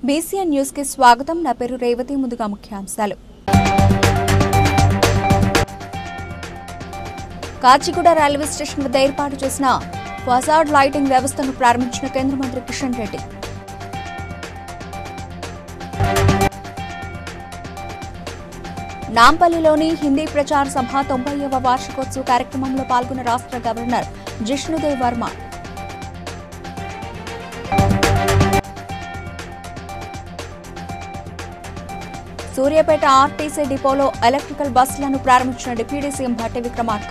BCN news కి స్వాగతం. నా పేరు రేవతి. ముందుగా ముఖ్యాంశాలు. కాచిగూడ రైల్వే స్టేషన్ వద్ద ఏర్పాటు చేసిన ఫసాడ్ లైటింగ్ వ్యవస్థను ప్రారంభించిన కేంద్ర మంత్రి కిషన్ రెడ్డి. నాంపల్లిలోని హిందీ ప్రచార సభ 90వ వార్షికోత్సవ కార్యక్రమంలో పాల్గొన్న రాష్ట్ర గవర్నర్ జిష్ణుదేవ్ వర్మ. సూర్యాపేట ఆర్టీసీ డిపోలో ఎలక్ట్రికల్ బస్సులను ప్రారంభించిన డిప్యూటీ సీఎం భట్టి విక్రమార్క.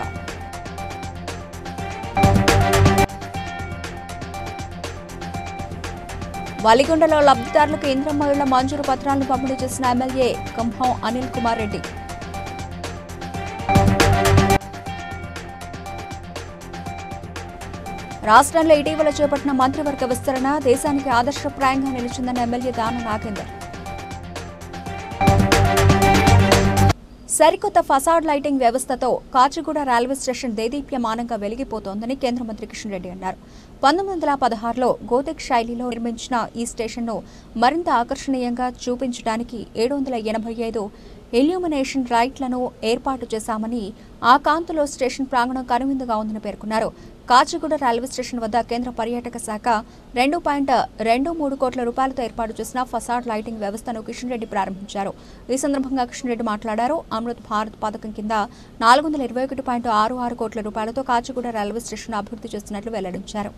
వలిగొండలో లబ్ధిదారులకు ఇంద్రమ్మ ఇళ్ల మంజూరు పత్రాలను పంపిణీ చేసిన ఎమ్మెల్యే కంభం అనిల్ కుమార్ రెడ్డి. రాష్ట్రంలో ఇటీవల చేపట్టిన మంత్రివర్గ విస్తరణ దేశానికి ఆదర్శప్రాయంగా నిలిచిందన్న ఎమ్మెల్యే దాన నాగేందర్. సరికొత్త ఫసాడ్ లైటింగ్ వ్యవస్థతో కాచిగూడ రైల్వే స్టేషన్ దేదీప్యమానంగా వెలిగిపోతోందని కేంద్ర మంత్రి కిషన్ రెడ్డి అన్నారు. 1916లో గోతిక్ శైలిలో నిర్మించిన ఈ స్టేషన్ను మరింత ఆకర్షణీయంగా చూపించడానికి 785 ఇల్యూమినేషన్ లైట్లను ఏర్పాటు చేశామని, ఆ కాంతిలో స్టేషన్ ప్రాంగణం కనువిందుగా ఉందని పేర్కొన్నారు. కాచిగూడ రైల్వే స్టేషన్ వద్ద కేంద్ర పర్యాటక శాఖ 2.23 కోట్ల రూపాయలతో ఏర్పాటు చేసిన ఫసాడ్ లైటింగ్ వ్యవస్థను కిషన్ రెడ్డి ప్రారంభించారు. ఈ సందర్భంగా కిషన్ రెడ్డి మాట్లాడారు. అమృత్ భారత్ పథకం కింద 421.66 కోట్ల రూపాయలతో కాచిగూడ రైల్వే స్టేషన్ అభివృద్ధి చేస్తున్నట్లు వెల్లడించారు.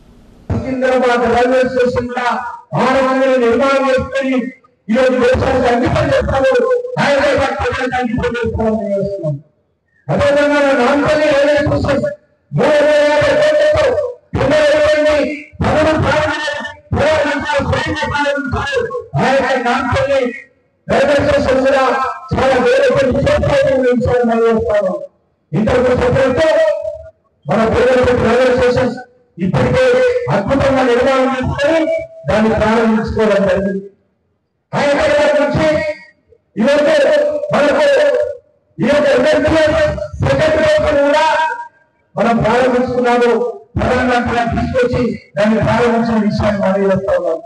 ఇప్పటికే అద్భుతంగా నిర్మాణం చేసుకొని దాన్ని ప్రారంభించుకోవడం జరిగింది. నుంచి ఈరోజు మనకు ఈ యొక్క సెకండ్ కూడా మనం ప్రారంభించుకున్నాము. ప్రధానమంత్రి తీసుకొచ్చి దాన్ని ప్రారంభించిన విషయాన్ని మనం చేస్తా ఉన్నాం.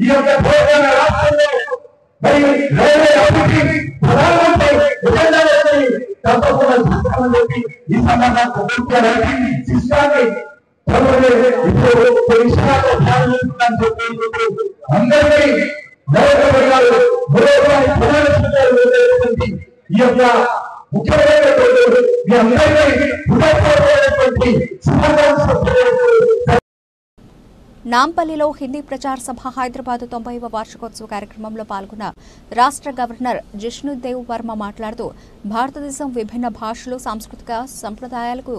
ఈ యొక్క తెలంగాణ రాష్ట్రంలో మరి రైల్వే అభివృద్ధి ప్రధానమంత్రి తప్పకుండా చూస్తామని చెప్పి ఈ సందర్భంగా ప్రభుత్వ రైటింగ్ సిస్టాన్ని ఇప్పుడు విషయాల్లో ప్రారంభించుకున్నాను చెప్పి అందరికీ ఈ యొక్క ముఖ్యమైనటువంటి మీ అందరికీ హృదయపూర్వకమైనటువంటి నాంపల్లిలో హిందీ ప్రచార సభ హైదరాబాద్ 90వ వార్షికోత్సవ కార్యక్రమంలో పాల్గొన్న రాష్ట్ర గవర్నర్ జిష్ణుదేవ్ వర్మ మాట్లాడుతూ, భారతదేశం విభిన్న భాషలు, సాంస్కృతిక సంప్రదాయాలకు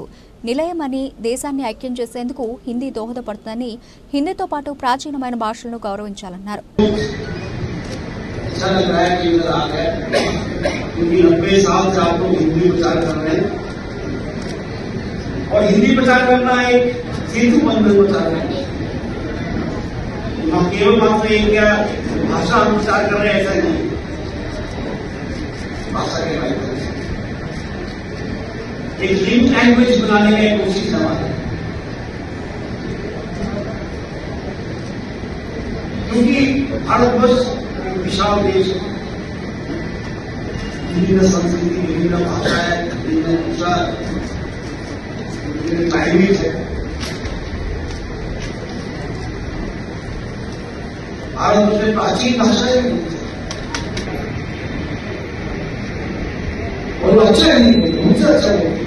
నిలయమని, దేశాన్ని ఐక్యం చేసేందుకు హిందీ దోహదపడుతుందని, హిందీతో పాటు ప్రాచీనమైన భాషలను గౌరవించాలన్నారు. हम केवल मात्र एक क्या भाषा हम विचार कर रहे हैं, ऐसा नहीं. भाषा के बारे में एक लिंक लैंग्वेज बनाने की कोशिश हमारी, क्योंकि भारतवर्ष विशाल देश, विभिन्न संस्कृति, विभिन्न भाषाएं, विभिन्न भाषा, विभिन्न लैंग्वेज है. भारत में प्राचीन भाषाएं और अच्छा नहीं बोलते, उनसे अच्छा बोलते.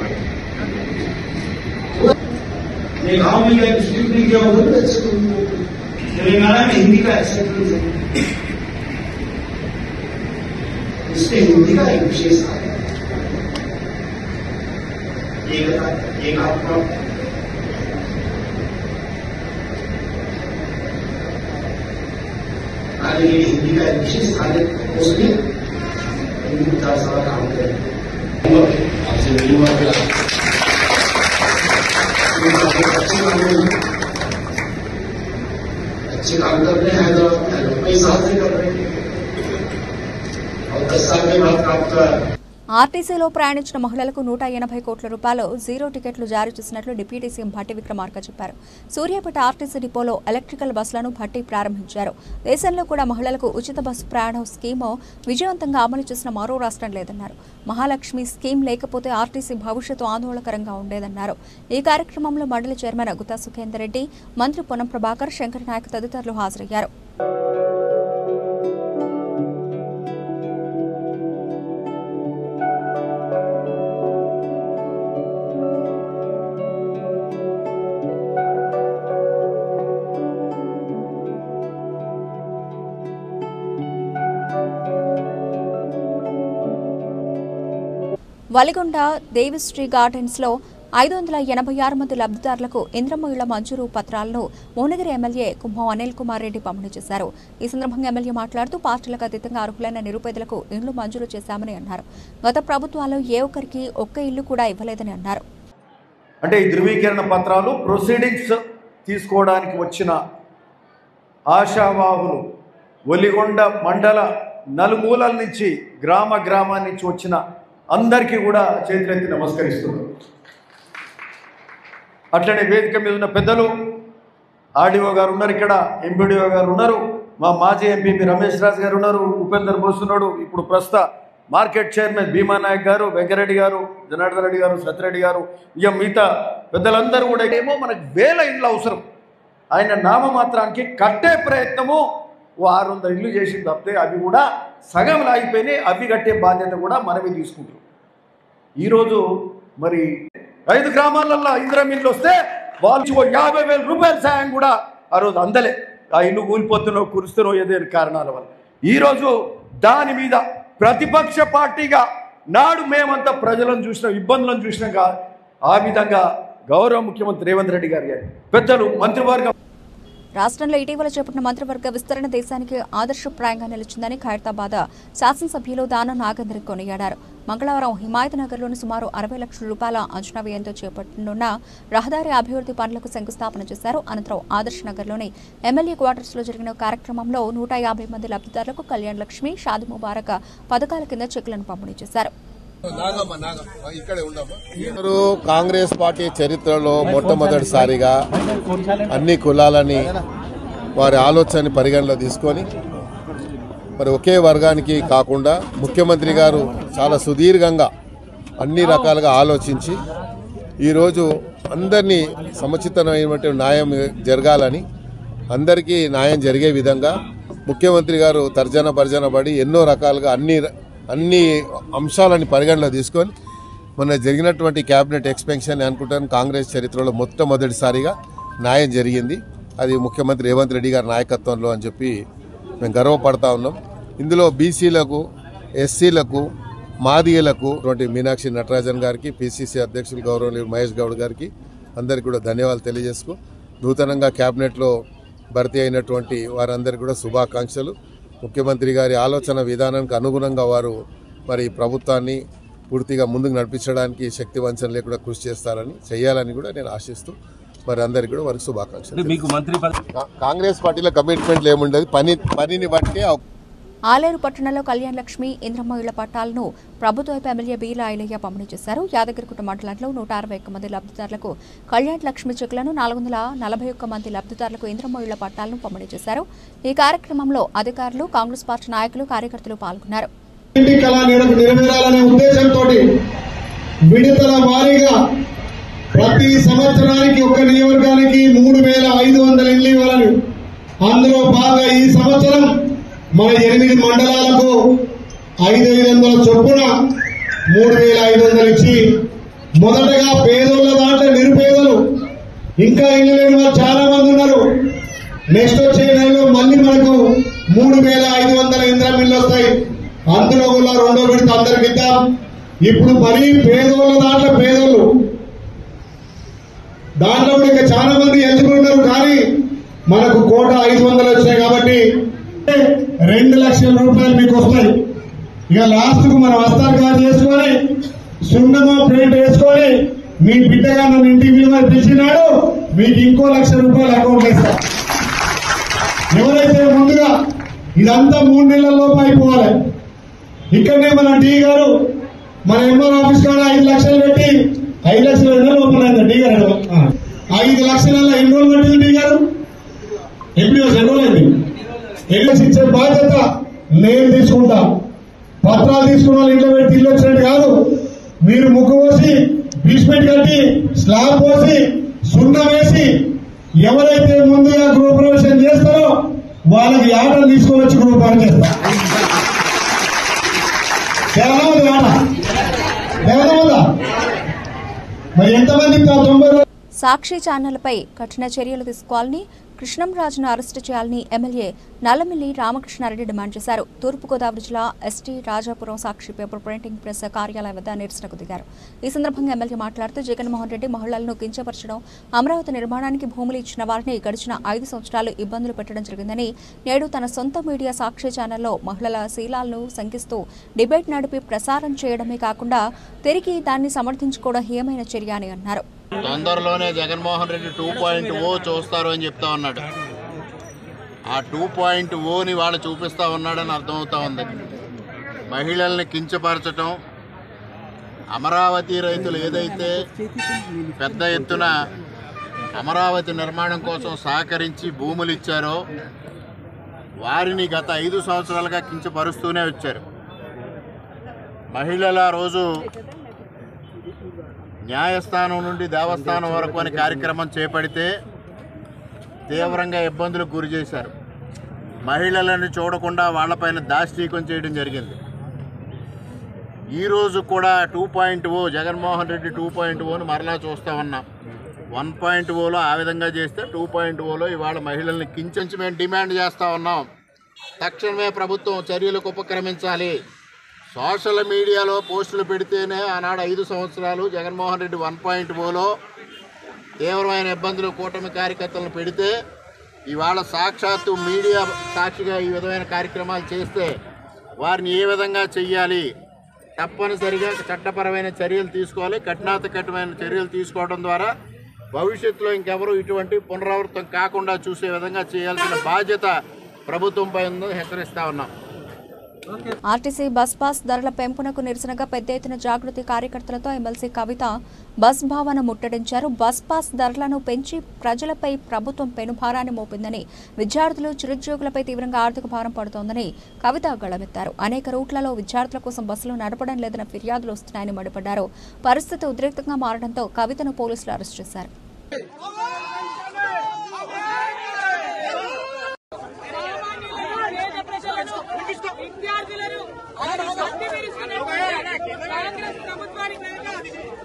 गाँव में क्या डिस्ट्रिक्ट में क्या उधर भी अच्छे बोलते. तेलंगाना में हिंदी का एक्सेप्टेंस है, इसमें हिंदी का एक विशेष है. एक आपका हिंदी का विशेष कार्य, उसमें हिंदी विचार सभा काम करें. आपसे अच्छे काम कर रहे हैं. हैदराबाद में साथ से कर रहे हैं और 10 साल के बाद आपका ఆర్టీసీలో ప్రయాణించిన మహిళలకు 180 కోట్ల రూపాయలు జీరో టికెట్లు జారీ చేసినట్లు డిప్యూటీ సీఎం భట్టి విక్రమార్క చెప్పారు. సూర్యాపేట ఆర్టీసీ డిపోలో ఎలక్ట్రికల్ బస్సులను భట్టి ప్రారంభించారు. దేశంలో కూడా మహిళలకు ఉచిత బస్సు ప్రయాణం స్కీము విజయవంతంగా అమలు చేసిన మరో రాష్ట్రం లేదన్నారు. మహాలక్ష్మి స్కీమ్ లేకపోతే ఆర్టీసీ భవిష్యత్తు ఆందోళనకరంగా ఉండేదన్నారు. ఈ కార్యక్రమంలో మండలి చైర్మన్ గుత్తా సుఖేందర్ రెడ్డి, మంత్రి పొన్నం ప్రభాకర్, శంకర్ నాయక్ తదితరులు హాజరయ్యారు. వలిగొండ దేవిశ్రీ గార్డెన్స్లో 586 మంది లబ్ధిదారులకు ఇంద్రమ్మ ఇళ్ల మంజూరు పత్రాలను మోనగిరి ఎమ్మెల్యే కుంభం అనిల్ కుమార్ రెడ్డి పంపిణీ చేశారు. ఈ సందర్భంగా ఎమ్మెల్యే మాట్లాడుతూ పార్టీలకు అతీతంగా అర్హులైన నిరుపేదలకు ఇండ్లు మంజూరు చేశామని అన్నారు. గత ప్రభుత్వాలు ఏ ఒక్కరికి ఒక్క ఇల్లు కూడా ఇవ్వలేదని అన్నారు. అంటే ఈ ధృవీకరణ పత్రాలు ప్రొసీడింగ్స్ తీసుకోవడానికి వచ్చిన ఆశావాహులు ఒలిగొండ మండల నలుమూలల నుంచి గ్రామాల నుంచి వచ్చిన అందరికీ కూడా చేతులెత్తి నమస్కరిస్తున్నారు. అట్లనే వేదిక మీద ఉన్న పెద్దలు ఆర్డీఓ గారు ఉన్నారు, ఇక్కడ ఎంపీడీఓ గారు ఉన్నారు, మా మాజీ ఎంపీ రమేష్ రాజు గారు ఉన్నారు, ఉపేందర్ బోస్ ఉన్నాడు, ఇప్పుడు ప్రస్తుత మార్కెట్ చైర్మన్ భీమా నాయక్ గారు, వెంకరెడ్డి గారు, జనార్దన్ రెడ్డి గారు, సత్యరెడ్డి గారు, ఇక మిగతా పెద్దలందరూ కూడా ఏమో మనకు వేల ఇండ్లు అవసరం. ఆయన నామమాత్రానికి కట్టే ప్రయత్నము 600 ఇల్లు చేసింది తప్పితే అవి కూడా సగం లాగిపోయినాయి. అవి కట్టే బాధ్యత కూడా మనమే తీసుకుంటాం. ఈరోజు మరి 5 గ్రామాలలో ఇందిరమ్మ ఇల్లు వస్తే వాళ్ళు 50,000 రూపాయల సాయం కూడా ఆ రోజు అందలే. ఆ ఇల్లు కూలిపోతున్నో కురుస్తున్నో ఏదైనా కారణాల వల్ల ఈరోజు దాని మీద ప్రతిపక్ష పార్టీగా నాడు మేమంతా ప్రజలను చూసినాం, ఇబ్బందులను చూసినాక ఆ విధంగా గౌరవ ముఖ్యమంత్రి రేవంత్ రెడ్డి గారు పెద్దలు మంత్రివర్గం రాష్ట్రంలో ఇటీవల చేపట్టిన మంత్రివర్గ విస్తరణ దేశానికి ఆదర్శప్రాయంగా నిలిచిందని ఖైరతాబాద్ శాసనసభ్యులు దానం నాగేంద్ర కొనియాడారు. మంగళవారం హిమాయత్ నగర్లోని సుమారు 60 లక్షల రూపాయల అంచనా వ్యయంతో చేపట్టనున్న రహదారి అభివృద్ధి పనులకు శంకుస్థాపన చేశారు. అనంతరం ఆదర్శ్ నగర్లోని ఎమ్మెల్యే క్వార్టర్స్ లో జరిగిన కార్యక్రమంలో 150 మంది లబ్ధిదారులకు కళ్యాణ్ లక్ష్మి, షాదీ ముబారక్ పథకాల కింద చెక్కులను పంపిణీ చేశారు. కాంగ్రెస్ పార్టీ చరిత్రలో మొట్టమొదటిసారిగా అన్ని కులాలని వారి ఆలోచనని పరిగణలో తీసుకొని మరి ఒకే వర్గానికి కాకుండా ముఖ్యమంత్రి గారు చాలా సుదీర్ఘంగా అన్ని రకాలుగా ఆలోచించి ఈరోజు అందరినీ సముచితమైనటువంటి న్యాయం జరగాలని, అందరికీ న్యాయం జరిగే విధంగా ముఖ్యమంత్రి గారు తర్జన భర్జన పడి ఎన్నో రకాలుగా అన్ని అంశాలని పరిగణలో తీసుకొని మొన్న జరిగినటువంటి క్యాబినెట్ ఎక్స్పెన్షన్ అనుకుంటాను కాంగ్రెస్ చరిత్రలో మొట్టమొదటిసారిగా న్యాయం జరిగింది. అది ముఖ్యమంత్రి రేవంత్ రెడ్డి గారి నాయకత్వంలో అని చెప్పి మేము గర్వపడతా ఉన్నాం. ఇందులో బీసీలకు, ఎస్సీలకు, మాదిగలకు మీనాక్షి నటరాజన్ గారికి, పిసిసి అధ్యక్షులు గౌరవనీయులు మహేష్ గౌడ్ గారికి అందరికీ కూడా ధన్యవాదాలు తెలియజేసుకు నూతనంగా క్యాబినెట్లో భర్తీ అయినటువంటి వారందరికీ కూడా శుభాకాంక్షలు. ముఖ్యమంత్రి గారి ఆలోచన విధానానికి అనుగుణంగా వారు మరి ప్రభుత్వాన్ని పూర్తిగా ముందుకు నడిపించడానికి శక్తి వంచన లేకుండా కృషి చేయాలని కూడా నేను ఆశిస్తూ మరి అందరికీ కూడా వారికి శుభాకాంక్షలు. కాంగ్రెస్ పార్టీలో కమిట్మెంట్లు ఏముండదు, పనిని బట్టి. ఆలేరు పట్టణంలో కళ్యాణ్ లక్ష్మి, ఇంద్రమ్మ ఇళ్ల పట్టాలను ప్రభుత్వ ఎమ్మెల్యే బీలా ఐలయ్య పంపిణీ చేశారు. యాదగిరిగుట్ట మండలంలో 161 మంది లబ్ధిదారులకు కళ్యాణ్ లక్ష్మి చెక్కులను, 441 మంది లబ్ధిదారులకు ఇంద్రమ్మ ఇళ్ల పట్టాలను పంపిణీ చేశారు. ఈ కార్యక్రమంలో అధికారులు, కాంగ్రెస్ పార్టీ నాయకులు, కార్యకర్తలు పాల్గొన్నారు. ప్రతి సంవత్సరానికి ఒక నియోజకవర్గానికి 3,500 ఇళ్లు ఇవ్వాలని, అందులో బాగా ఈ సంవత్సరం మన 8 మండలాలకు 5,500 చొప్పున 3,500 ఇచ్చి మొదటగా పేదోళ్ళ దాంట్లో నిరుపేదలు ఇంకా ఇల్లు లేని వాళ్ళు చాలా మంది ఉన్నారు. నెక్స్ట్ వచ్చే నెలలో మళ్ళీ మనకు 3,500 ఇంద్రం ఇల్లు వస్తాయి. అందులో కూడా 2వ విడత అందరికి ఇద్దాం. ఇప్పుడు మరీ పేదోళ్ళ దాంట్లో పేదోళ్ళు దాంట్లో కూడా ఇంకా చాలా మంది ఎదుర్కొన్నారు. కానీ మనకు 1,500 వచ్చాయి కాబట్టి 2 లక్షల రూపాయలు మీకు వస్తాయి. ఇక లాస్ట్ కు మనం హస్తాక్షరం చేసుకొని సున్నమో ప్రింట్ వేసుకొని మీ బిడ్డగా నన్ను ఇంటికి విలువని పిలిచినాడు, మీకు ఇంకో 1 లక్ష రూపాయలు అకౌంట్ వేస్తా. ఎవరైతే ముందుగా ఇదంతా 3 నెలల లోపు అయిపోవాలి. ఇక్కడనే మన డి గారు మన ఎంఆర్ ఆఫీస్ కాడ 5 లక్షలు పెట్టి 5 లక్షలు ఓపెన్ అయింది డి గారు. 5 లక్షల ఎన్ని రోజులు పెట్టింది డి గారు? ఎప్పుడు ఎన్నోలైంది? ఎల్ఎస్ ఇచ్చే బాధ్యత నేను తీసుకుంటా. పత్రాలు తీసుకున్న వాళ్ళు ఇంట్లో పెట్టి ఇల్లు వచ్చినట్టు కాదు. మీరు ముగ్గు పోసి బీస్మెంట్ కట్టి స్లాబ్ పోసి సున్నం వేసి ఎవరైతే ముందుగా గృహప్రవేశం చేస్తారో వాళ్ళకి ఆటలు తీసుకొని వచ్చి గృహప్రవేశం చేస్తారు. మరి ఎంతమంది 90 సాక్షి ఛానళ్లపై కఠిన చర్యలు తీసుకోవాలని, కృష్ణంరాజును అరెస్టు చేయాలని ఎమ్మెల్యే నల్లమిల్లి రామకృష్ణారెడ్డి డిమాండ్ చేశారు. తూర్పుగోదావరి జిల్లా ఎస్టీ రాజాపురం సాక్షి పేపర్ ప్రింటింగ్ ప్రెస్ కార్యాలయం వద్ద నిరసనకు దిగారు. ఈ సందర్భంగా ఎమ్మెల్యే మాట్లాడుతూ జగన్మోహన్ రెడ్డి మహిళలను కించపరచడం, అమరావతి నిర్మాణానికి భూములు ఇచ్చిన వారిని గడిచిన 5 సంవత్సరాలు ఇబ్బందులు పెట్టడం జరిగిందని, నేడు తన సొంత మీడియా సాక్షి ఛానల్లో మహిళల శీలాలను శంకిస్తూ డిబేట్ నడిపి ప్రసారం చేయడమే కాకుండా తిరిగి దాన్ని సమర్థించుకోవడం హేయమైన చర్య అని అన్నారు. తొందరలోనే జగన్మోహన్ రెడ్డి 2.0 చూస్తారు అని చెప్తా ఉన్నాడు. ఆ 2.0ని వాళ్ళు చూపిస్తా ఉన్నాడని అర్థమవుతా ఉంది. మహిళల్ని కించపరచటం, అమరావతి రైతులు ఏదైతే పెద్ద ఎత్తున అమరావతి నిర్మాణం కోసం సహకరించి భూములు ఇచ్చారో వారిని గత 5 సంవత్సరాలుగా కించపరుస్తూనే వచ్చారు. మహిళల రోజు న్యాయస్థానం నుండి దేవస్థానం వరకు అనే కార్యక్రమం చేపడితే తీవ్రంగా ఇబ్బందులకు గురి చేశారు. మహిళలను చూడకుండా వాళ్లపైన దాష్టీకం చేయడం జరిగింది. ఈరోజు కూడా 2.0 జగన్మోహన్ రెడ్డి 2.0ను మరలా చూస్తూ ఉన్నాం. 1.0లో ఆ విధంగా చేస్తే 2.0లో ఇవాళ మహిళల్ని కించించి మేము డిమాండ్ చేస్తూ ఉన్నాం. తక్షణమే ప్రభుత్వం చర్యలకు ఉపక్రమించాలి. సోషల్ మీడియాలో పోస్టులు పెడితేనే ఆనాడు 5 సంవత్సరాలు జగన్మోహన్ రెడ్డి 1.0లో తీవ్రమైన ఇబ్బందులు కూటమి కార్యకర్తలను పెడితే ఇవాళ సాక్షాత్తు మీడియా సాక్షిగా ఈ విధమైన కార్యక్రమాలు చేస్తే వారిని ఏ విధంగా చెయ్యాలి, తప్పనిసరిగా చట్టపరమైన చర్యలు తీసుకోవాలి. కఠినాతికఠినమైన చర్యలు తీసుకోవడం ద్వారా భవిష్యత్తులో ఇంకెవరూ ఇటువంటి పునరావృతం కాకుండా చూసే విధంగా చేయాల్సిన బాధ్యత ప్రభుత్వంపై ఉందని హెచ్చరిస్తా ఉన్నాం. ఆర్టీసీ బస్ పాస్ ధరల పెంపునకు నిరసనగా పెద్ద ఎత్తున జాగృతి కార్యకర్తలతో ఎమ్మెల్సీ కవిత బస్ భావన ముట్టడించారు. బస్ పాస్ ధరలను పెంచి ప్రజలపై ప్రభుత్వం పెనుభారాన్ని మోపిందని, విద్యార్థులు చిరుద్యోగులపై తీవ్రంగా ఆర్థిక భారం పడుతోందని కవిత గళమెత్తారు. అనేక రూట్లలో విద్యార్థుల కోసం బస్సులు నడపడం లేదన్న ఫిర్యాదులు వస్తున్నాయని మండిపడ్డారు. పరిస్థితి ఉద్రిక్తంగా మారడంతో కవితను పోలీసులు అరెస్ట్ చేశారు. కాంగ్రెస్ ప్రభుత్వానికి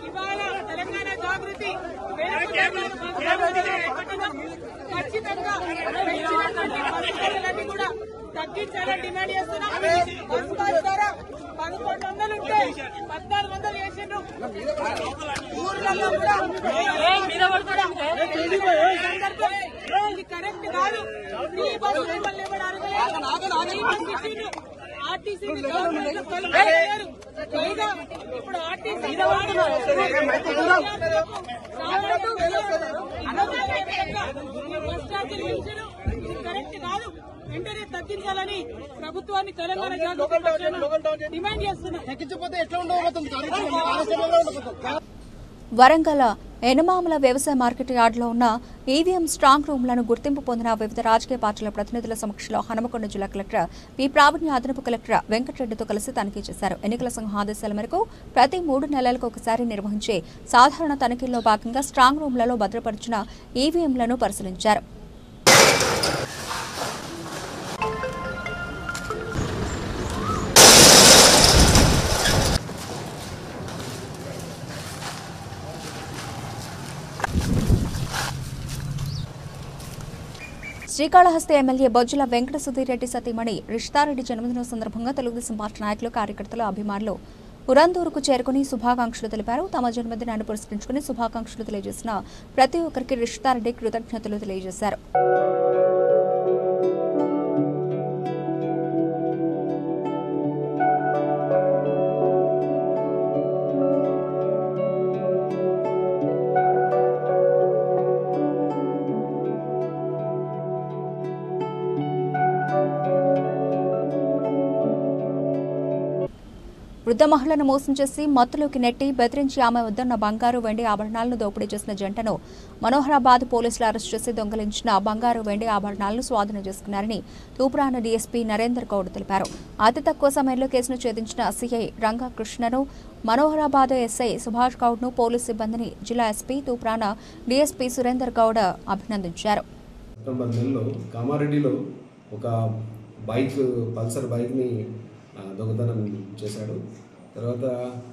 ఇవాళ తెలంగాణ జాగృతి ఖచ్చితంగా కూడా తగ్గించాలని డిమాండ్ చేస్తున్నాం. బస్ పాస్ ధర 1100 ఉంటే 1400 చేసిండ్రు. ఊర్లలో కూడా ఇది కరెక్ట్ కాదు. ఫ్రీ బస్సు మిమ్మల్ని ఆర్టీసీ ఇప్పుడు ఆర్టీసీ కరెక్ట్ కాదు. వెంటనే తగ్గించాలని ప్రభుత్వాన్ని తెలంగాణ జాగృతి డిమాండ్ చేస్తున్నారు. తగ్గించకపోతే ఎట్లా ఉండబోతుంది? వరంగల్ ఎనమామల వ్యవసాయ మార్కెట్ యార్డులో ఉన్న ఈవీఎం స్ట్రాంగ్ రూమ్లను గుర్తింపు పొందిన వివిధ రాజకీయ పార్టీల ప్రతినిధుల సమక్షంలో హనుమకొండ జిల్లా కలెక్టర్ పి ప్రావీణ్య అదనపు కలెక్టర్ వెంకటరెడ్డితో కలిసి తనిఖీ చేశారు. ఎన్నికల సంఘం ఆదేశాల మేరకు ప్రతి 3 నెలలకు ఒకసారి నిర్వహించే సాధారణ తనిఖీల్లో భాగంగా స్ట్రాంగ్ రూమ్లలో భద్రపరిచిన ఈవీఎంలను పరిశీలించారు. శ్రీకాళహస్తి ఎమ్మెల్యే బొజ్జుల వెంకట సుధీర్ రెడ్డి సతీమణి రిషితారెడ్డి జన్మదినం సందర్భంగా తెలుగుదేశం పార్టీ నాయకులు, కార్యకర్తలు, అభిమానులు పురందూరుకు చేరుకుని శుభాకాంక్షలు తెలిపారు. తమ జన్మదినాన్ని పురస్కరించుకుని శుభాకాంక్షలు తెలియజేసిన ప్రతి ఒక్కరికి రిషితారెడ్డి కృతజ్ఞతలు తెలియజేశారు. వృద్ధ మహిళను మోసం చేసి మత్తులోకి నెట్టి బెదిరించి ఆమె వద్దన్న బంగారు వెండి ఆభరణాలను దోపిడీ చేసిన జంటను మనోహరాబాద్ పోలీసులు అరెస్టు చేసి దొంగిలించిన బంగారు వెండి ఆభరణాలను స్వాధీనం చేసుకున్నారని తూప్రాన డీఎస్పీ నరేందర్ గౌడ్ తెలిపారు. అతి తక్కువ సమయంలో కేసును ఛేదించిన సిఐ రంగకృష్ణను, మనోహరాబాద్ ఎస్ఐ సుభాష్ గౌడ్ను, పోలీసు సిబ్బందిని జిల్లా ఎస్పీ తూప్రాన డీఎస్పీ సురేందర్ గౌడ్ అభినందించారు. సెప్టెంబర్ నెలలో కామారెడ్డిలో ఒక బైక్ పల్సర్ బైక్ని దొంగతనం చేశాడు. తర్వాత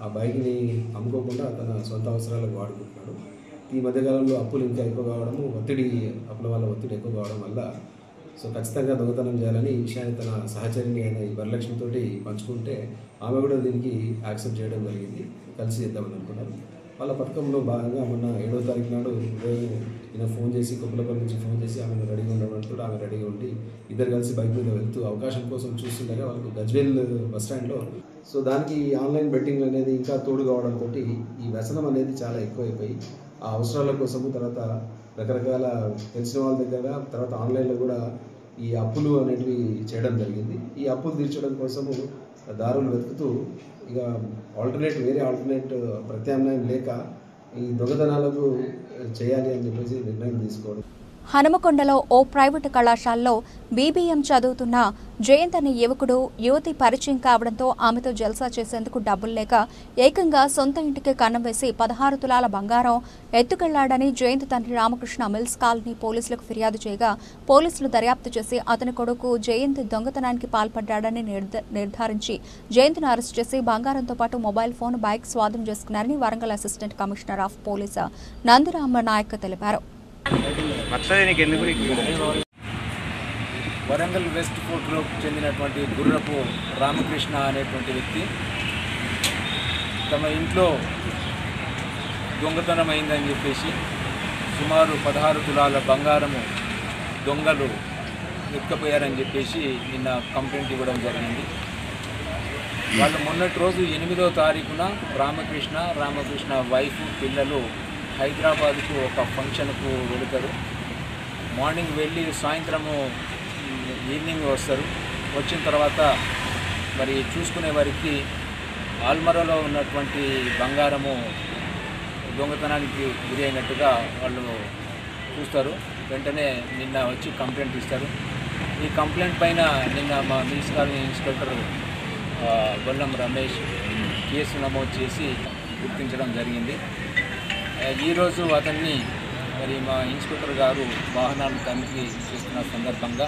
ఆ బైక్ని అమ్ముకోకుండా తన సొంత అవసరాలకు వాడుకుంటున్నాడు. ఈ మధ్యకాలంలో అప్పులు ఇంకా ఎక్కువ కావడము, అప్పుల వల్ల ఒత్తిడి ఎక్కువ కావడం వల్ల ఖచ్చితంగా దొంగతనం చేయాలని ఈ విషయాన్ని తన సహచరిని అయిన ఈ వరలక్ష్మితోటి పంచుకుంటే ఆమె కూడా దీనికి యాక్సెప్ట్ చేయడం జరిగింది. కలిసి చేద్దామని అనుకున్నారు. వాళ్ళ పథకంలో భాగంగా మొన్న 7వ తారీఖు నాడు ఈయన ఫోన్ చేసి కొప్పలపల్లి నుంచి ఫోన్ చేసి ఆమెను రెడీగా ఉండడంతో ఆమె రెడీగా ఉండి ఇద్దరు కలిసి బైక్ మీద వెళ్తూ అవకాశం కోసం చూస్తుండగా వాళ్ళకు గజ్వేల్ బస్ స్టాండ్లో దానికి ఆన్లైన్ బెట్టింగ్ అనేది ఇంకా తోడు కావడంతో ఈ వ్యసనం అనేది చాలా ఎక్కువైపోయి ఆ అవసరాల కోసము తర్వాత రకరకాల తెలిసిన వాళ్ళ దగ్గర తర్వాత ఆన్లైన్లో కూడా ఈ అప్పులు అనేటివి చేయడం జరిగింది. ఈ అప్పులు తీర్చడం కోసము దారులు వెతుకుతూ ఇక వేరే ఆల్టర్నేట్ ప్రత్యామ్నాయం లేక ఈ దొంగతనాలకు చేయాలి అని చెప్పేసి నిర్ణయం తీసుకోవడం. హనుమకొండలో ఓ ప్రైవేటు కళాశాలలో బీబీఎం చదువుతున్న జయంత్ అనే యువకుడు యువతి పరిచయం కావడంతో ఆమెతో జల్సా చేసేందుకు డబ్బులు లేక ఏకంగా సొంత ఇంటికి కన్నం వేసి 16 తులాల బంగారం ఎత్తుకెళ్లాడని జయంత్ తండ్రి రామకృష్ణ మిల్స్ కాలనీ పోలీసులకు ఫిర్యాదు చేయగా పోలీసులు దర్యాప్తు చేసి అతని కొడుకు జయంత్ దొంగతనానికి పాల్పడ్డాడని నిర్ధారించి జయంత్ను అరెస్టు చేసి బంగారంతో పాటు మొబైల్ ఫోన్, బైక్ స్వాధీనం చేసుకున్నారని Warangal assistant commissioner of police Nandirama Naik తెలిపారు. వరంగల్ వెస్ట్ ఫోర్ట్లో చెందినటువంటి గుర్రపు రామకృష్ణ అనేటువంటి వ్యక్తి తమ ఇంట్లో దొంగతనం అయిందని చెప్పేసి సుమారు 16 తులాల బంగారము దొంగలు ఎత్తుకుపోయారని చెప్పేసి నిన్న కంప్లైంట్ ఇవ్వడం జరిగింది. వాళ్ళు మొన్నటి రోజు 8వ తారీఖున రామకృష్ణ వైఫ్, పిల్లలు హైదరాబాద్కు ఒక ఫంక్షన్కు వెళుతారు. మార్నింగ్ వెళ్ళి సాయంత్రము ఈవినింగ్ వస్తారు. వచ్చిన తర్వాత మరి చూసుకునే వారికి ఆల్మరలో ఉన్నటువంటి బంగారము దొంగతనానికి గురి అయినట్టుగా వాళ్ళు చూస్తారు. వెంటనే నిన్న వచ్చి కంప్లైంట్ ఇస్తారు. ఈ కంప్లైంట్ పైన నిన్న మా mills colony inspector Bollam Ramesh case నమోదు చేసి గుర్తించడం జరిగింది. ఈరోజు అతన్ని మరి మా ఇన్స్పెక్టర్ గారు వాహనాలను తనిఖీ చేస్తున్న సందర్భంగా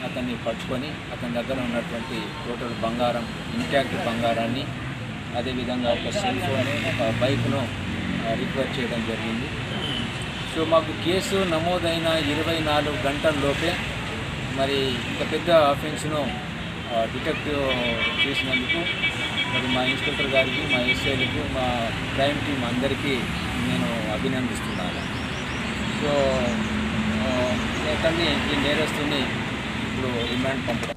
అతన్ని పట్టుకొని అతని దగ్గర ఉన్నటువంటి టోటల్ బంగారం, ఇంటాక్ట్ బంగారాన్ని, అదేవిధంగా ఒక సెల్ ఫోన్, ఒక బైక్ను రికవర్ చేయడం జరిగింది. మాకు కేసు నమోదైన 24 గంటల్లోపే మరి ఇంత పెద్ద అఫెన్స్ను డిటెక్టివ్ చేసినందుకు మరి మా ఇన్స్పెక్టర్ గారికి, మా ఎస్ఐలకు, మా క్రైమ్ టీం అందరికీ నేను అభినందిస్తున్నాను. అతన్ని ఈ నేరస్తుని ఇప్పుడు రిమాండ్ పంపడం.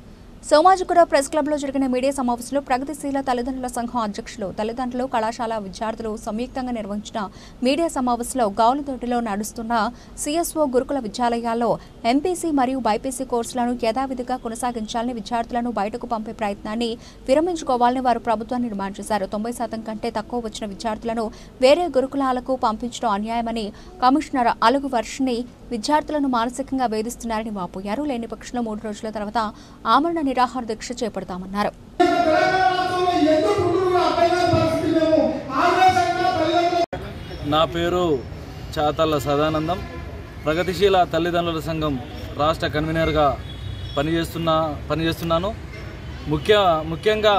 సోమాజిగూడ ప్రెస్ క్లబ్లో జరిగిన మీడియా సమావేశంలో ప్రగతిశీల తల్లిదండ్రుల సంఘం అధ్యక్షులు, తల్లిదండ్రులు, కళాశాల విద్యార్థులు సంయుక్తంగా నిర్వహించిన మీడియా సమావేశంలో గౌలుదొడ్డిలో నడుస్తున్న సిఎస్ఓ గురుకుల విద్యాలయాల్లో ఎంపీసీ మరియు బైపీసీ కోర్సులను యథావిధిగా కొనసాగించాలని, విద్యార్థులను బయటకు పంపే ప్రయత్నాన్ని విరమించుకోవాలని వారు ప్రభుత్వాన్ని డిమాండ్ చేశారు. 90% కంటే తక్కువ వచ్చిన విద్యార్థులను వేరే గురుకులాలకు పంపించడం అన్యాయమని కమిషనర్ అలుగు వర్షిని విద్యార్థులను మానసికంగా వేధిస్తున్నారని వాపోయారు. లేని పక్షంలో 3 రోజుల తర్వాత ఆమరణ నిరాహార దీక్ష చేపడతామన్నారు. నా పేరు చాతల్ల సదానందం. ప్రగతిశీల తల్లిదండ్రుల సంఘం రాష్ట్ర కన్వీనర్గా పనిచేస్తున్నాను. ముఖ్యంగా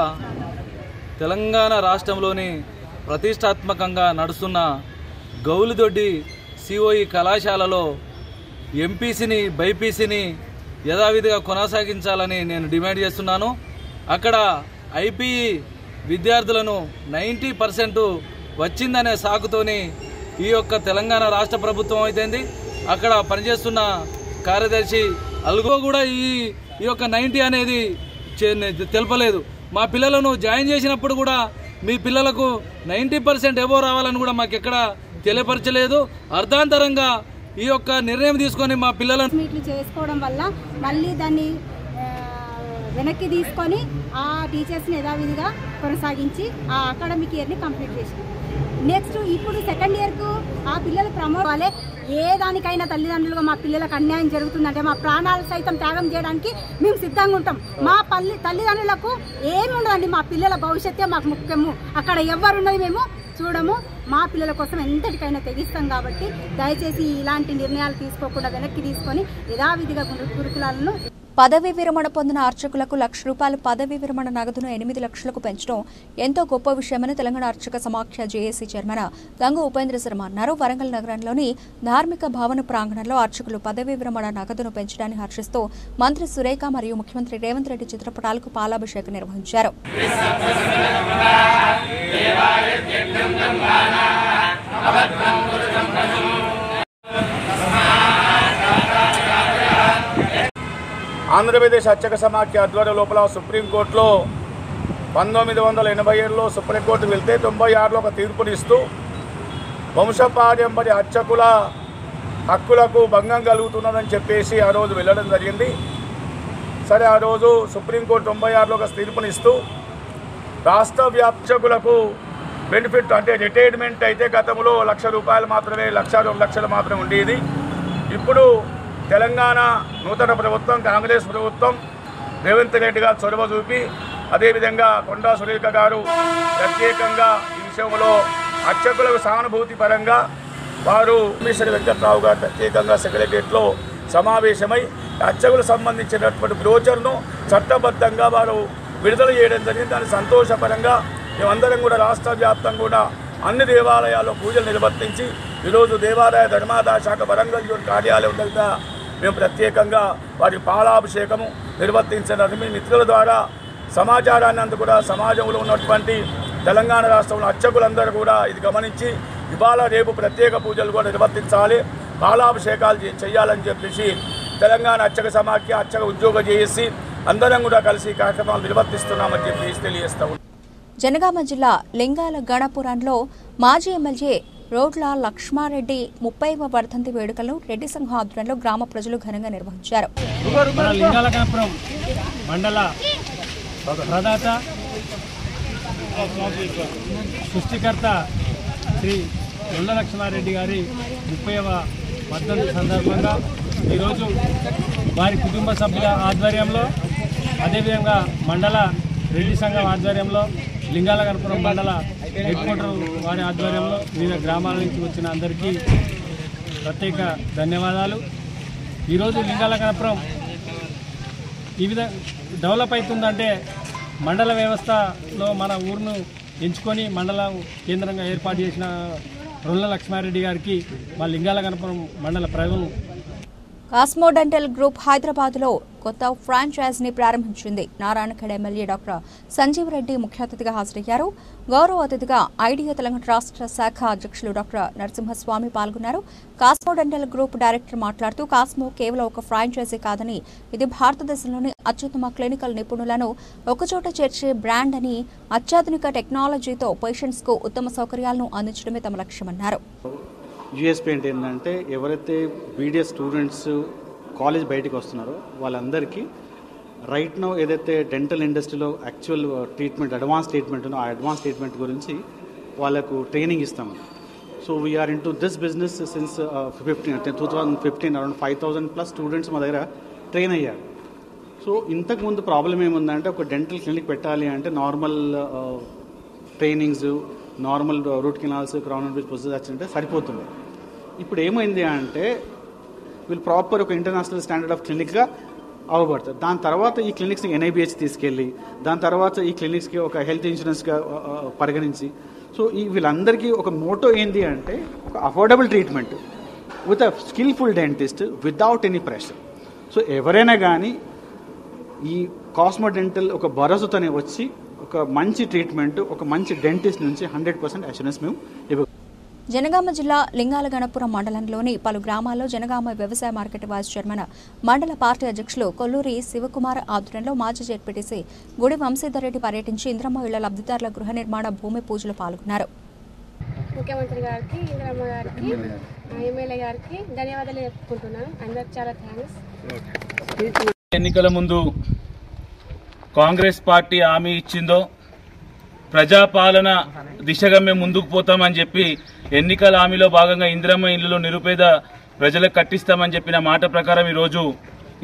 తెలంగాణ రాష్ట్రంలోని ప్రతిష్టాత్మకంగా నడుస్తున్న గౌలిదొడ్డి సిఓఈ కళాశాలలో ఎంపీసీని, బైపీసీని యథావిధిగా కొనసాగించాలని నేను డిమాండ్ చేస్తున్నాను. అక్కడ ఐపీఈ విద్యార్థులను 90% వచ్చిందనే సాకుతోని ఈ యొక్క తెలంగాణ రాష్ట్ర ప్రభుత్వం అయితేంది, అక్కడ పనిచేస్తున్న కార్యదర్శి అల్గో కూడా ఈ యొక్క 90 అనేది తెలపలేదు. మా పిల్లలను జాయిన్ చేసినప్పుడు కూడా మీ పిల్లలకు 90% ఎబో రావాలని కూడా మాకు ఎక్కడ తెలియపరచలేదు. అర్ధాంతరంగా ఈ యొక్క నిర్ణయం తీసుకొని మా పిల్లలను మీట్లు చేసుకోవడం వల్ల మళ్ళీ దాన్ని వెనక్కి తీసుకొని ఆ టీచర్స్ని యథావిధిగా కొనసాగించి ఆ అకాడమిక్ ఇయర్ని కంప్లీట్ చేసినాం. నెక్స్ట్ ఇప్పుడు సెకండ్ ఇయర్కు ఆ పిల్లలు ప్రమోట్ అవ్వాలి. ఏ దానికైనా తల్లిదండ్రులుగా మా పిల్లలకు అన్యాయం జరుగుతుందంటే మా ప్రాణాలు సైతం త్యాగం చేయడానికి మేము సిద్ధంగా ఉంటాం. మా తల్లిదండ్రులకు ఏమి ఉండదండి, మా పిల్లల భవిష్యత్తే మాకు ముఖ్యము. అక్కడ ఎవరున్నది మేము చూడము. మా పిల్లల కోసం ఎంతటికైనా తెగిస్తాం. కాబట్టి దయచేసి ఇలాంటి నిర్ణయాలు తీసుకోకుండా వెనక్కి తీసుకొని యథావిధిగా గురుకులాలను. పదవీ విరమణ పొందిన అర్చకులకు ₹1,00,000 పదవీ విరమణ నగదును 8 లక్షలకు పెంచడం ఎంతో గొప్ప విషయమని తెలంగాణ అర్చక సమాఖ్య జేఏసీ చైర్మన్ గంగు ఉపేంద్ర శర్మ అన్నారు. వరంగల్ నగరంలోని ధార్మిక భవన ప్రాంగణంలో అర్చకులు పదవీ విరమణ నగదును పెంచడాన్ని హర్షిస్తూ మంత్రి సురేఖ మరియు ముఖ్యమంత్రి రేవంత్ రెడ్డి చిత్రపటాలకు పాలాభిషేకం నిర్వహించారు. ఆంధ్రప్రదేశ్ అర్చక సమాఖ్య ఆధ్వర్యం లోపల సుప్రీంకోర్టులో 1987లో సుప్రీంకోర్టు వెళ్తే 96లో ఒక తీర్పునిస్తూ వంశపారంపర్య అర్చకుల హక్కులకు భంగం కలుగుతున్నదని చెప్పేసి ఆ రోజు వెళ్ళడం జరిగింది. సరే, ఆ రోజు సుప్రీంకోర్టు 96లో ఒక తీర్పునిస్తూ రాష్ట్ర వ్యాప్తకులకు బెనిఫిట్ అంటే రిటైర్మెంట్ అయితే గతంలో ₹1,00,000 మాత్రమే, 1,00,000 2 లక్షలు మాత్రమే ఉండేది. ఇప్పుడు తెలంగాణ నూతన ప్రభుత్వం, కాంగ్రెస్ ప్రభుత్వం రేవంత్ రెడ్డి గారు చొరవ చూపి అదేవిధంగా కొండా సురేఖ గారు ప్రత్యేకంగా ఈ విషయంలో అర్చకులకు సానుభూతి పరంగా వారు మిషన్ వెంకట్రావు గారు ప్రత్యేకంగా సెక్రటరియట్లో సమావేశమై అర్చకులకు సంబంధించినటువంటి బ్రోచర్ను చట్టబద్ధంగా వారు విడుదల చేయడం జరిగింది. దాని సంతోషపరంగా మేమందరం కూడా రాష్ట్ర వ్యాప్తంగా కూడా అన్ని దేవాలయాల్లో పూజలు నిర్వర్తించి ఈరోజు దేవాలయ ధర్మాదాయ శాఖ వరంగల్ కార్యాలయం దగ్గర మేము ప్రత్యేకంగా వారి పాలాభిషేకము నిర్వర్తించడం మీ మిత్రుల ద్వారా సమాచారాన్ని అందు కూడా సమాజంలో ఉన్నటువంటి తెలంగాణ రాష్ట్రంలో అర్చకులందరూ కూడా ఇది గమనించి ఇవాళ రేపు ప్రత్యేక పూజలు కూడా నిర్వర్తించాలి, పాలాభిషేకాలు చేయాలని చెప్పేసి తెలంగాణ అర్చక సమాఖ్య అర్చక ఉద్యోగ జేఏసీ అందరం కూడా కలిసి కార్యక్రమాలు నిర్వర్తిస్తున్నామని చెప్పేసి తెలియజేస్తాము. జనగామ జిల్లా లింగాల గణపురంలో మాజీ ఎమ్మెల్యే రోడ్ల లక్ష్మారెడ్డి 30వ వర్ధంతి వేడుకలను రెడ్డి సంఘం ఆధ్వర్యంలో గ్రామ ప్రజలు ఘనంగా నిర్వహించారు. లింగాల గణపురం మండల ప్రదాత సృష్టికర్త శ్రీ రోడ్ల లక్ష్మారెడ్డి గారి 30వ వర్ధంతి సందర్భంగా ఈరోజు వారి కుటుంబ సభ్యుల ఆధ్వర్యంలో అదేవిధంగా మండల రెడ్డి సంఘం ఆధ్వర్యంలో లింగాల గణపురం మండల హెడ్ క్వార్టర్ వారి ఆధ్వర్యంలో వివిధ గ్రామాల నుంచి వచ్చిన అందరికీ ప్రత్యేక ధన్యవాదాలు. ఈరోజు లింగాల గణపురం ఈ విధంగా డెవలప్ అవుతుందంటే మండల వ్యవస్థలో మన ఊరును ఎంచుకొని మండలం కేంద్రంగా ఏర్పాటు చేసిన రోడ్ల లక్ష్మారెడ్డి గారికి మా లింగాల గణపురం మండల ప్రజలు. కాస్మో డెంటల్ గ్రూప్ హైదరాబాద్లో కొత్త ఫ్రాంచైజీని ప్రారంభించింది. నారాయణఖేడ్ ఎమ్మెల్యే డాక్టర్ సంజీవ్ రెడ్డి ముఖ్య అతిథిగా హాజరయ్యారు. గౌరవ అతిథిగా ఐడియా తెలంగాణ రాష్ట్ర శాఖ అధ్యక్షులు డాక్టర్ నరసింహస్వామి పాల్గొన్నారు. కాస్మో డెంటల్ గ్రూప్ డైరెక్టర్ మాట్లాడుతూ కాస్మో కేవలం ఒక ఫ్రాంచైజీ కాదని ఇది భారతదేశంలోని అత్యుత్తమ క్లినికల్ నిపుణులను ఒకచోట చేర్చే బ్రాండ్ అని, అత్యాధునిక టెక్నాలజీతో పేషెంట్స్ కు ఉత్తమ సౌకర్యాలను అందించడమే తమ లక్ష్యమన్నారు. యూఎస్పీ ఏంటంటే ఎవరైతే బీడీఎస్ స్టూడెంట్స్ కాలేజ్ బయటకు వస్తున్నారో వాళ్ళందరికీ రైట్ నో ఏదైతే డెంటల్ ఇండస్ట్రీలో యాక్చువల్ ట్రీట్మెంట్ అడ్వాన్స్ ట్రీట్మెంట్ ఉందో ఆ అడ్వాన్స్ ట్రీట్మెంట్ గురించి వాళ్ళకు ట్రైనింగ్ ఇస్తాము. So we are into this business since 2015 around 5,000+ students మా దగ్గర ట్రైన్ అయ్యారు. సో ఇంతకుముందు ప్రాబ్లం ఏముందంటే ఒక డెంటల్ క్లినిక్ పెట్టాలి అంటే normal trainings, normal route canals, crown and bridge procedures అంటే సరిపోతుంది. ఇప్పుడు ఏమైంది అంటే వీళ్ళు ప్రాపర్ ఒక ఇంటర్నేషనల్ స్టాండర్డ్ ఆఫ్ క్లినిక్గా అవ్వబడతారు. దాని తర్వాత ఈ క్లినిక్స్ని NIBH తీసుకెళ్ళి దాని తర్వాత ఈ క్లినిక్స్కి ఒక హెల్త్ ఇన్సూరెన్స్గా పరిగణించి సో వీళ్ళందరికీ ఒక మోటో ఏంటి అంటే ఒక affordable treatment with a skilful dentist without any pressure. So ఎవరైనా కానీ ఈ కాస్మో డెంటల్ ఒక భరోసాతోనే వచ్చి ఒక మంచి ట్రీట్మెంట్, ఒక మంచి డెంటిస్ట్ నుంచి 100% అష్యూరెన్స్ మేము ఇవ్వ. జనగామ జిల్లా లింగాల గణపురం మండలంలోని పలు గ్రామాల్లో జనగామ వ్యవసాయ మార్కెట్ వైస్ చైర్మన్ మండల పార్టీ అధ్యక్షులు కొల్లూరి శివకుమార్ ఆధ్వర్యంలో మాజీ జెడ్పీటీసీ గుడి వంశీధర్ రెడ్డి పర్యటించి ఇంద్రమ్మ ఇళ్ల లబ్ధిదారుల గృహ నిర్మాణ భూమి పూజలో పాల్గొన్నారు. ముఖ్యమంత్రి గారికి, ఇంద్రమ్మ గారికి, ఎమ్మెల్యే గారికి ధన్యవాదాలు చెప్పుకుంటున్నాను. అందరికి చాలా థ్యాంక్స్. ఎన్నికల ముందు కాంగ్రెస్ పార్టీ హామీ ఇచ్చిందో ప్రజాపాలన దిశగా మేము ముందుకు పోతామని చెప్పి ఎన్నికల హామీలో భాగంగా ఇందిరమ్మ ఇండ్లలో నిరుపేద ప్రజలకు కట్టిస్తామని చెప్పిన మాట ప్రకారం ఈరోజు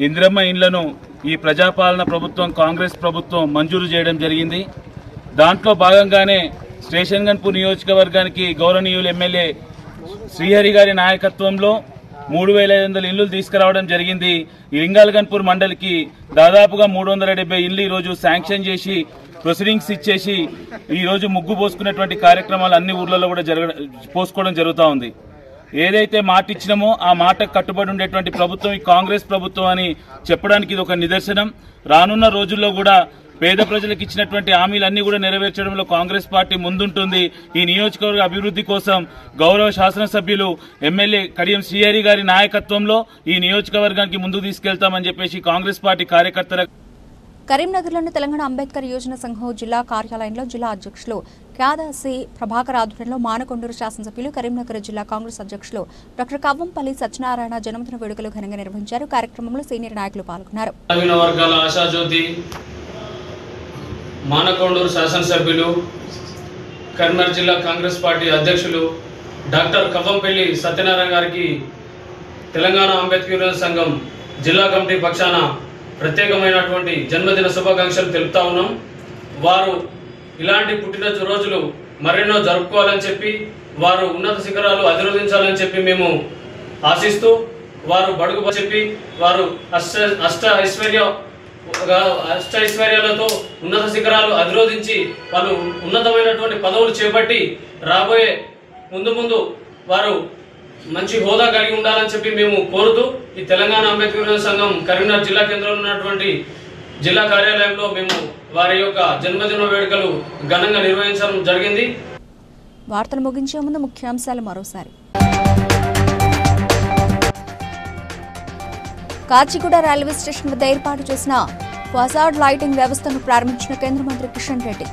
ఇందిరమ్మ ఇండ్లను ఈ ప్రజాపాలన ప్రభుత్వం కాంగ్రెస్ ప్రభుత్వం మంజూరు చేయడం జరిగింది. దాంట్లో భాగంగానే స్టేషన్ గన్పూర్ నియోజకవర్గానికి గౌరవనీయులు ఎమ్మెల్యే శ్రీహరి గారి నాయకత్వంలో 3500 ఇళ్లు తీసుకురావడం జరిగింది. లింగాల్ గన్పూర్ మండలికి దాదాపుగా 370 ఇళ్లు ఈరోజు శాంక్షన్ చేసి ప్రొసీడింగ్స్ ఇచ్చేసి ఈరోజు ముగ్గు పోసుకున్నటువంటి కార్యక్రమాలు అన్ని ఊర్లలో కూడా పోసుకోవడం జరుగుతూ ఉంది. ఏదైతే మాట ఇచ్చినామో ఆ మాటకు కట్టుబడి ఉండేటువంటి ప్రభుత్వం ఈ కాంగ్రెస్ ప్రభుత్వం అని చెప్పడానికి ఇది ఒక నిదర్శనం. రానున్న రోజుల్లో కూడా పేద ప్రజలకు ఇచ్చినటువంటి హామీలన్నీ కూడా నెరవేర్చడంలో కాంగ్రెస్ పార్టీ ముందుంటుంది. ఈ నియోజకవర్గ అభివృద్ధి కోసం గౌరవ శాసనసభ్యులు ఎమ్మెల్యే కడియం శ్రీహరి గారి నాయకత్వంలో ఈ నియోజకవర్గానికి ముందుకు తీసుకెళ్తామని చెప్పేసి కాంగ్రెస్ పార్టీ కార్యకర్తల కరీంనగర్లోని తెలంగాణ అంబేద్కర్ యోజన సంఘం జిల్లా కార్యాలయంలో జిల్లా అధ్యక్షులు క్యాదాసి ప్రభాకర్ ఆధ్వర్యంలో మానకొండూరు శాసనసభ్యులు కరీంనగర్ జిల్లా కాంగ్రెస్ అధ్యక్షులు డాక్టర్ కవ్వంపల్లి సత్యనారాయణ జన్మదిన వేడుకలు ఘనంగా నిర్వహించారు. కార్యక్రమంలో సీనియర్ నాయకులు పాల్గొన్నారు. మానకొండూరు శాసనసభ్యులు కరీంనగర్ జిల్లా కాంగ్రెస్ పార్టీ అధ్యక్షులు డాక్టర్ కవ్వంపల్లి సత్యనారాయణ గారికి తెలంగాణ అంబేద్కర్ సంఘం జిల్లా కమిటీ పక్షాన ప్రత్యేకమైనటువంటి జన్మదిన శుభాకాంక్షలు తెలుపుతా ఉన్నాం. వారు ఇలాంటి పుట్టినరోజులు మరెన్నో జరుపుకోవాలని చెప్పి వారు ఉన్నత శిఖరాలు అధిరోధించాలని చెప్పి మేము ఆశిస్తూ వారు బడుగు చెప్పి వారు అష్ట ఐశ్వర్యాలతో ఉన్నత శిఖరాలు అధిరోధించి వాళ్ళు ఉన్నతమైనటువంటి పదవులు చేపట్టి రాబోయే ముందు వారు మంచి హోదా కలిగి ఉండాలని చెప్పి మేము కోరుతూ ఈ తెలంగాణ అంబేద్కర్ సంఘం కరీంనగర్ జిల్లా కేంద్రంలో ఉన్నటువంటి జిల్లా కార్యాలయంలో మేము వారి యొక్క జన్మదిన వేడుకలు ఘనంగా నిర్వహించడం జరిగింది. వార్తలు ముగించే ముందు ముఖ్యాంశాలు మరోసారి. కాచిగూడ రైల్వే స్టేషన్ వద్ద ఏర్పాటు చేసిన ఫజార్డ్ లైటింగ్ వ్యవస్థను ప్రారంభించిన కేంద్ర మంత్రి కిషన్ రెడ్డి.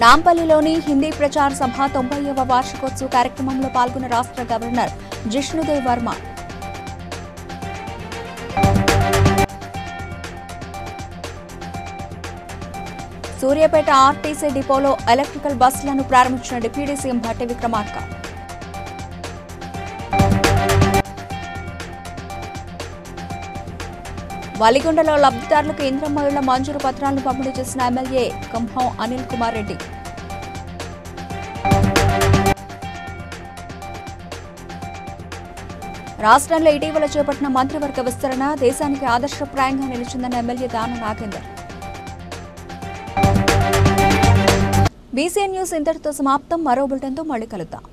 నాంపల్లిలోని హిందీ ప్రచార సభ 90వ వార్షికోత్సవ కార్యక్రమంలో పాల్గొన్న రాష్ట్ర గవర్నర్ జిష్ణుదేవ్ వర్మ. సూర్యాపేట ఆర్టీసీ డిపోలో ఎలక్ట్రికల్ బస్సులను ప్రారంభించిన డిప్యూటీ సీఎం భట్టి విక్రమార్క. వలిగొండలో లబ్ధిదారులకు ఇంద్రమ్మ ఇళ్ల మంజూరు పత్రాలను పంపిణీ చేసిన ఎమ్మెల్యే కంభం అనిల్ కుమార్ రెడ్డి. రాష్ట్రంలో ఇటీవల చేపట్టిన మంత్రివర్గ విస్తరణ దేశానికి ఆదర్శప్రాయంగా నిలిచిందన్న ఎమ్మెల్యే దాన నాగేందర్. బీసీఎన్ న్యూస్ ఇంతటితో సమాప్తం. మరో బులెటిన్తో మళ్ళీ కలుద్దాం.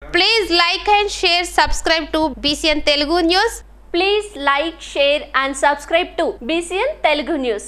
Please like and share, subscribe to BCN Telugu News. Please like, share and subscribe to BCN Telugu News.